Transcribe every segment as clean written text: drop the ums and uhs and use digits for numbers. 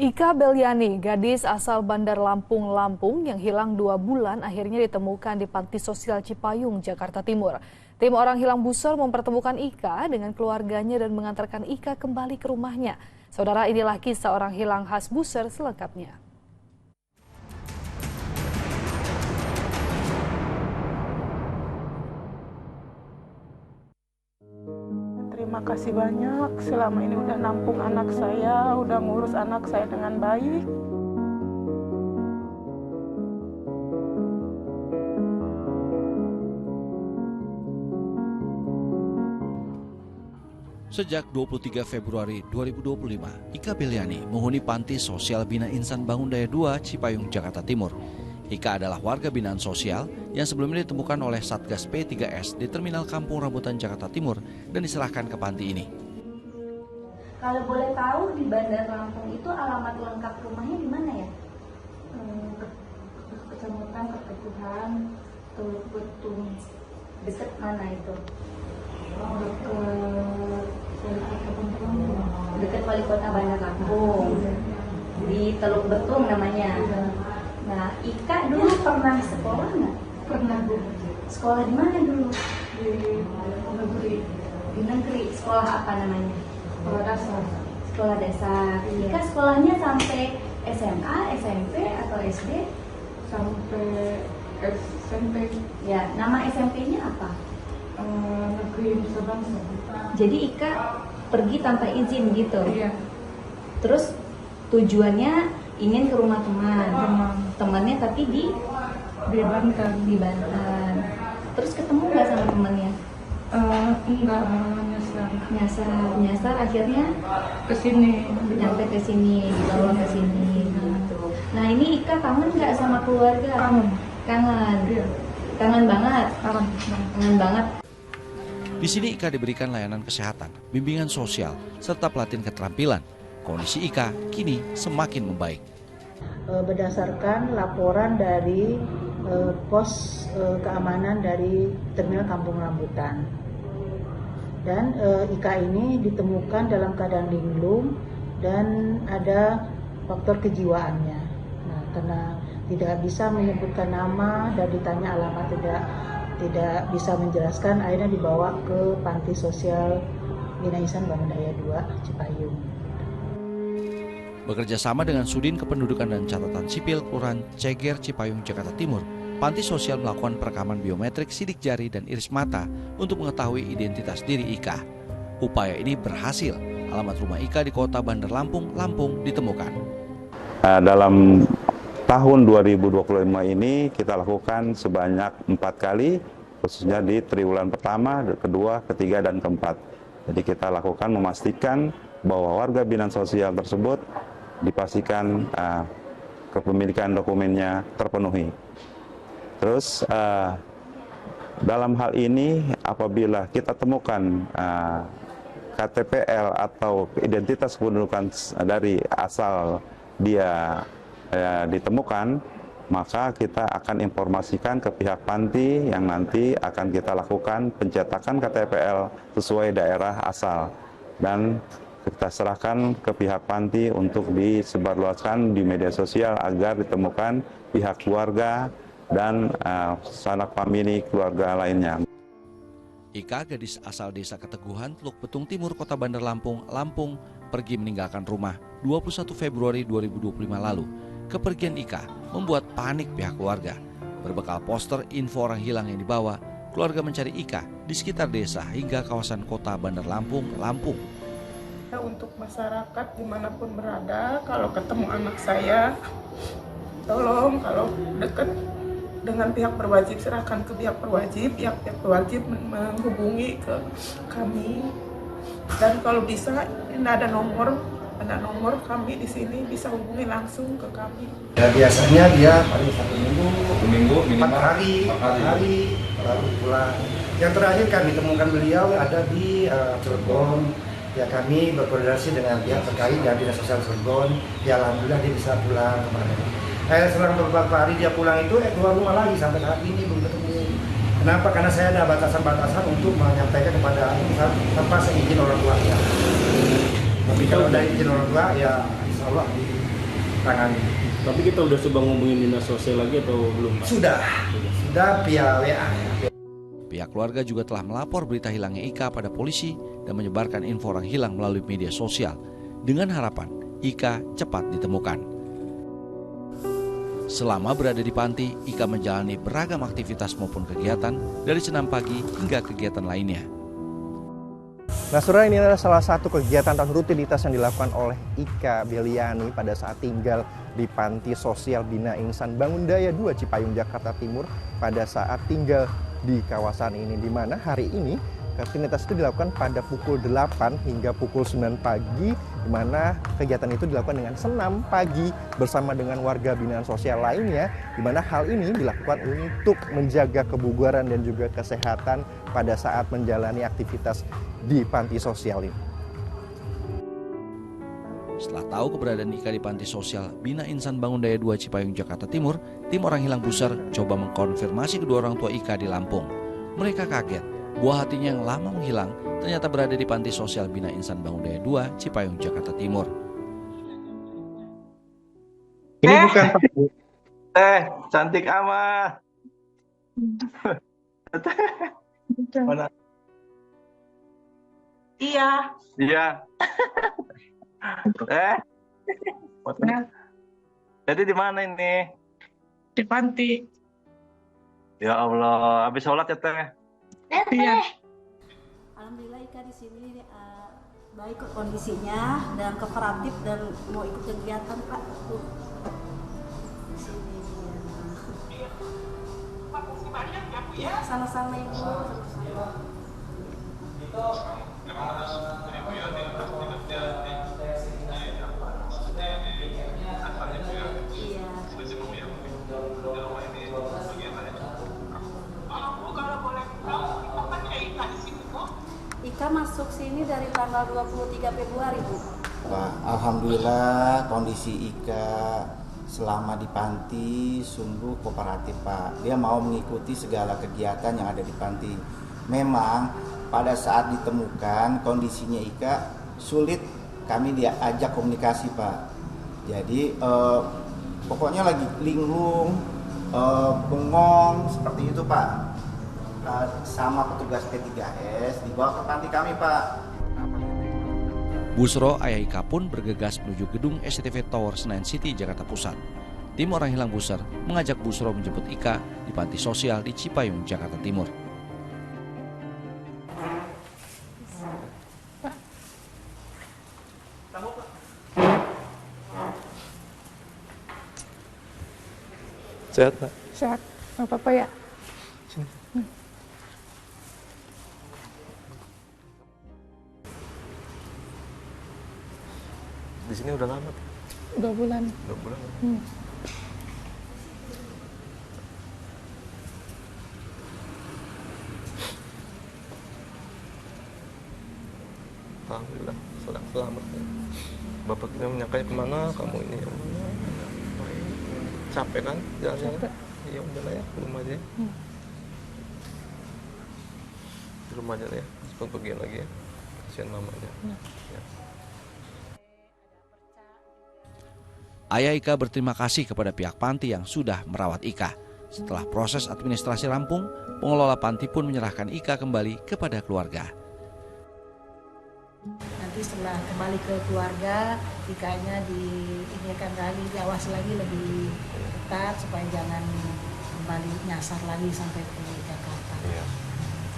Ika Beliani, gadis asal Bandar Lampung, Lampung yang hilang 2 bulan akhirnya ditemukan di Panti Sosial Cipayung, Jakarta Timur. Tim orang hilang buser mempertemukan Ika dengan keluarganya dan mengantarkan Ika kembali ke rumahnya. Saudara, inilah kisah orang hilang khas buser selengkapnya. Terima kasih banyak, selama ini udah nampung anak saya, udah ngurus anak saya dengan baik. Sejak 23 Februari 2025, Ika Beliani menghuni Panti Sosial Bina Insan Bangun Daya 2 Cipayung, Jakarta Timur. Ika adalah warga binaan sosial yang sebelumnya ditemukan oleh Satgas P3S di Terminal Kampung Rambutan, Jakarta Timur dan diserahkan ke panti ini. Kalau boleh tahu di Bandar Lampung itu alamat lengkap rumahnya di mana ya? Kecamatan Keteguhan, Teluk Betung. Dekat mana itu? Dekat Wali Kota Bandar Lampung. Di Teluk Betung namanya. Nah, Ika dulu pernah sekolah nggak? Pernah, Bu. Sekolah di mana dulu? Di negeri. Di negeri. Sekolah apa namanya? Sekolah dasar. Sekolah dasar. Ika sekolahnya sampai SMA, SMP atau SD? Sampai SMP. Ya, nama SMP-nya apa? Negeri Nusa Bangsa. Jadi Ika pergi tanpa izin gitu? Iya. Terus tujuannya ingin ke rumah teman. Temannya tapi di Banten. Di Banten. Terus ketemu nggak sama temannya? Enggak, Nyasar akhirnya ke sini. nyampe ke sini, dibawa ke sini gitu. Nah, ini Ika kangen nggak sama keluarga? Kangen. Iya. Kangen banget. Kangen banget. Di sini Ika diberikan layanan kesehatan, bimbingan sosial, serta pelatihan keterampilan. Kondisi Ika kini semakin membaik. Berdasarkan laporan dari pos keamanan dari Terminal Kampung Rambutan. Dan Ika ini ditemukan dalam keadaan linglung dan ada faktor kejiwaannya. Nah, karena tidak bisa menyebutkan nama dan ditanya alamat tidak bisa menjelaskan, akhirnya dibawa ke Panti Sosial Bina Insan Bangun Daya 2 Cipayung. Bekerja sama dengan Sudin Kependudukan dan Catatan Sipil Kelurahan Ceger, Cipayung, Jakarta Timur, Panti Sosial melakukan perekaman biometrik sidik jari dan iris mata untuk mengetahui identitas diri Ika. Upaya ini berhasil. Alamat rumah Ika di kota Bandar Lampung, Lampung ditemukan. Dalam tahun 2025 ini kita lakukan sebanyak 4 kali, khususnya di triwulan pertama, kedua, ketiga, dan keempat. Jadi kita lakukan memastikan bahwa warga binaan sosial tersebut dipastikan kepemilikan dokumennya terpenuhi. Terus dalam hal ini apabila kita temukan KTPL atau identitas kependudukan dari asal dia ditemukan, maka kita akan informasikan ke pihak panti yang nanti akan kita lakukan pencetakan KTPL sesuai daerah asal dan kita serahkan ke pihak panti untuk disebarluaskan di media sosial agar ditemukan pihak keluarga dan sanak famili keluarga lainnya. Ika, gadis asal desa Keteguhan, Teluk Betung Timur, Kota Bandar Lampung, Lampung, pergi meninggalkan rumah 21 Februari 2025 lalu. Kepergian Ika membuat panik pihak keluarga. Berbekal poster info orang hilang yang dibawa, keluarga mencari Ika di sekitar desa hingga kawasan kota Bandar Lampung, Lampung. Untuk masyarakat dimanapun berada, kalau ketemu anak saya, tolong kalau dekat dengan pihak berwajib, serahkan ke pihak berwajib, pihak berwajib menghubungi ke kami. Dan kalau bisa, ada nomor kami di sini, bisa hubungi langsung ke kami. Ya, biasanya dia paling 1 minggu, 4 hari baru pulang. Yang terakhir kami temukan beliau ada di Cirebon. Ya, kami berkoordinasi dengan pihak terkait dan Dinas Sosial Cirebon. Ya, alhamdulillah dia bisa pulang kemarin. Selang beberapa hari dia pulang itu keluar rumah lagi sampai saat ini belum ketemu. Kenapa? Karena saya ada batasan-batasan untuk menyampaikan kepada tanpa seizin orang tuanya. Tapi kalau ada izin orang tua, ya insya Allah tangani. Tapi kita udah coba ngomongin dinas sosial lagi atau belum, Pak? Sudah via WA. Pihak keluarga juga telah melapor berita hilangnya Ika pada polisi dan menyebarkan info orang hilang melalui media sosial dengan harapan Ika cepat ditemukan. Selama berada di panti, Ika menjalani beragam aktivitas maupun kegiatan dari senam pagi hingga kegiatan lainnya. Nah, saudara, ini adalah salah satu kegiatan atau rutinitas yang dilakukan oleh Ika Beliani pada saat tinggal di Panti Sosial Bina Insan Bangundaya 2 Cipayung, Jakarta Timur pada saat tinggal di kawasan ini, di mana hari ini rutinitas itu dilakukan pada pukul 8 hingga pukul 9 pagi, di mana kegiatan itu dilakukan dengan senam pagi bersama dengan warga binaan sosial lainnya, di mana hal ini dilakukan untuk menjaga kebugaran dan juga kesehatan pada saat menjalani aktivitas di panti sosial ini. Setelah tahu keberadaan Ika di Panti Sosial Bina Insan Bangundaya 2 Cipayung, Jakarta Timur, tim orang hilang Buser coba mengkonfirmasi kedua orang tua Ika di Lampung. Mereka kaget, buah hatinya yang lama menghilang ternyata berada di Panti Sosial Bina Insan Bangundaya 2 Cipayung, Jakarta Timur. Ini bukan cantik amat. Mana? Iya. Jadi di mana ini? Di panti. Ya Allah, habis sholat ya Teh? Iya. Alhamdulillah Ika di sini baik kondisinya dan kooperatif dan mau ikut kegiatan Pak. Di sini. Ya, sama-sama Ibu. Ika masuk sini dari tanggal 23 Februari, Bu. Pak, alhamdulillah kondisi Ika selama di panti sungguh kooperatif, Pak. Dia mau mengikuti segala kegiatan yang ada di panti. Memang pada saat ditemukan kondisinya Ika sulit kami diajak komunikasi, Pak. Jadi pokoknya lagi linglung, bengong seperti itu, Pak. Sama petugas P3S dibawa ke panti kami, Pak. Busro, ayah Ika pun bergegas menuju gedung SCTV Tower Senayan City, Jakarta Pusat. Tim orang hilang Buser mengajak Busro menjemput Ika di Panti Sosial di Cipayung, Jakarta Timur. Sehat, Pak? Sehat. Nggak apa-apa ya? Di sini udah lama? 2 bulan. 2 bulan. Alhamdulillah, selamat. Bapak kita menyangkanya kemana kamu ini? Capek kan jalannya? Capek. Iya udah lah ya, ke rumah aja. Di rumah aja ya, sebelum pergi lagi ya. Kasihan mamanya. Ya. Ayah Ika berterima kasih kepada pihak panti yang sudah merawat Ika. Setelah proses administrasi rampung, pengelola panti pun menyerahkan Ika kembali kepada keluarga. Nanti setelah kembali ke keluarga, Ikanya diinikan lagi, diawasi lagi lebih ketat supaya jangan kembali nyasar lagi sampai ke Jakarta. Iya.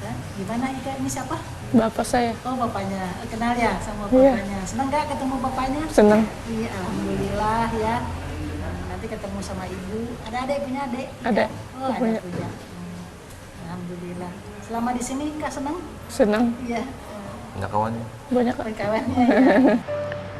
Dan gimana Ika, ini siapa? Bapak saya. Oh, bapaknya. Kenal ya sama Iya. bapaknya. Senang nggak ketemu bapaknya? Senang. Iya, alhamdulillah ya. Nanti ketemu sama ibu. Ada adik, punya adik? Ada. Oh, ada Punya. punya. Alhamdulillah. Selama di sini Kak senang? Senang. Iya. Banyak kawannya? Banyak. Kawannya ya.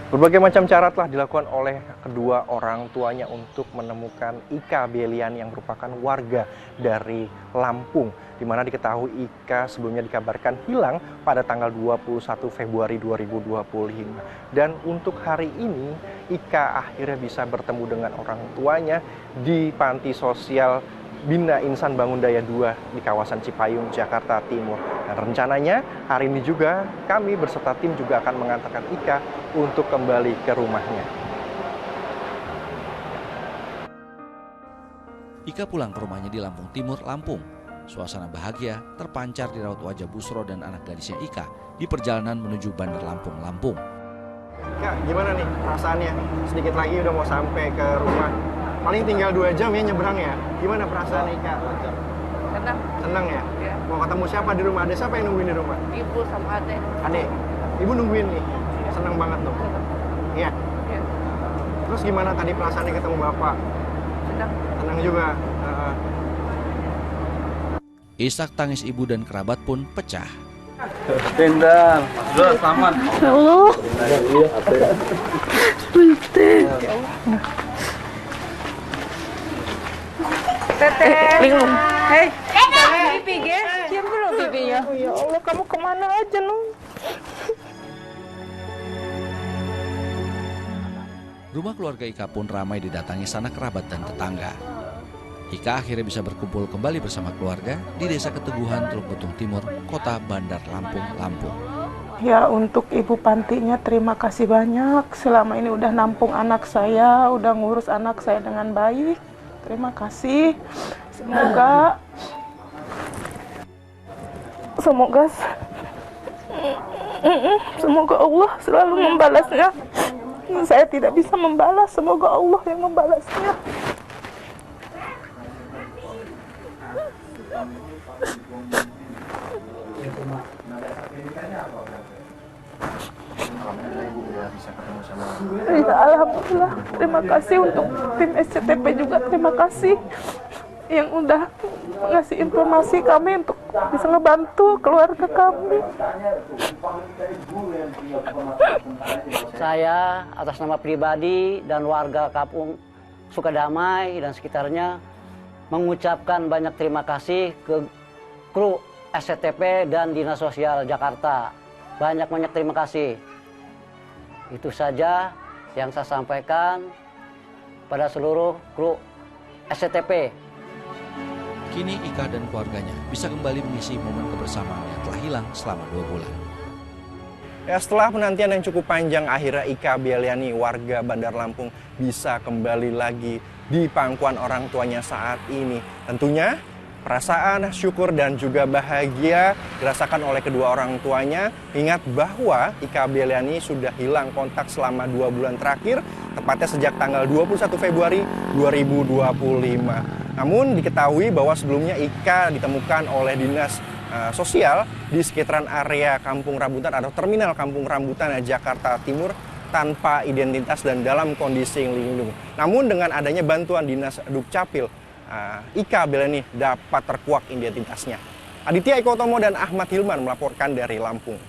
Berbagai macam cara telah dilakukan oleh kedua orang tuanya untuk menemukan Ika Beliani yang merupakan warga dari Lampung, di mana diketahui Ika sebelumnya dikabarkan hilang pada tanggal 21 Februari 2025. Dan untuk hari ini Ika akhirnya bisa bertemu dengan orang tuanya di Panti Sosial Bina Insan Bangundaya 2 di kawasan Cipayung, Jakarta Timur. Dan rencananya hari ini juga kami berserta tim juga akan mengantarkan Ika untuk kembali ke rumahnya. Ika pulang ke rumahnya di Lampung Timur, Lampung. Suasana bahagia terpancar di raut wajah Busro dan anak gadisnya Ika di perjalanan menuju Bandar Lampung, Lampung. Kak, gimana nih perasaannya? Sedikit lagi udah mau sampai ke rumah. Paling tinggal 2 jam ya nyebrang ya. Gimana perasaan Ika? Senang. Senang ya? Ya. Mau ketemu siapa di rumah? Ada siapa yang nungguin di rumah? Ibu sama adek. Adek. Ibu nungguin nih. Senang banget loh. Iya. Ya. Terus gimana tadi perasaannya ketemu Bapak? Senang. Senang juga. Isak tangis ibu dan kerabat pun pecah. Tendang, sudah selamat. Ya Allah. Teteh. Linglung. Hei. Pipi, ge. Cium dulu pipinya. Ya Allah, kamu kemana aja, Nung? Rumah keluarga Ika pun ramai didatangi sanak kerabat dan tetangga. Ika akhirnya bisa berkumpul kembali bersama keluarga di Desa Keteguhan, Teluk Betung Timur, Kota Bandar Lampung, Lampung. Ya, untuk Ibu Pantinya terima kasih banyak. Selama ini udah nampung anak saya, udah ngurus anak saya dengan baik. Terima kasih. Semoga Allah selalu membalasnya. Saya tidak bisa membalas, semoga Allah yang membalasnya. Ya, alhamdulillah. Terima kasih untuk tim SCTP juga. Terima kasih yang udah ngasih informasi kami untuk bisa ngebantu keluarga kami. Saya atas nama pribadi dan warga Kampung Sukadamai dan sekitarnya mengucapkan banyak terima kasih ke kru SCTP dan Dinas Sosial Jakarta. Banyak terima kasih. Itu saja yang saya sampaikan pada seluruh kru SCTP. Kini Ika dan keluarganya bisa kembali mengisi momen kebersamaan yang telah hilang selama 2 bulan. Ya, setelah penantian yang cukup panjang, akhirnya Ika Beliani, warga Bandar Lampung, bisa kembali lagi di pangkuan orang tuanya saat ini. Tentunya perasaan syukur dan juga bahagia dirasakan oleh kedua orang tuanya. Ingat bahwa Ika Beliani sudah hilang kontak selama 2 bulan terakhir, tepatnya sejak tanggal 21 Februari 2025. Namun diketahui bahwa sebelumnya Ika ditemukan oleh Dinas Sosial di sekitaran area Kampung Rambutan atau Terminal Kampung Rambutan Jakarta Timur tanpa identitas dan dalam kondisi linglung. Namun dengan adanya bantuan Dinas Dukcapil, Ika Beliani dapat terkuak identitasnya. Aditya Eko Tomo dan Ahmad Hilman melaporkan dari Lampung.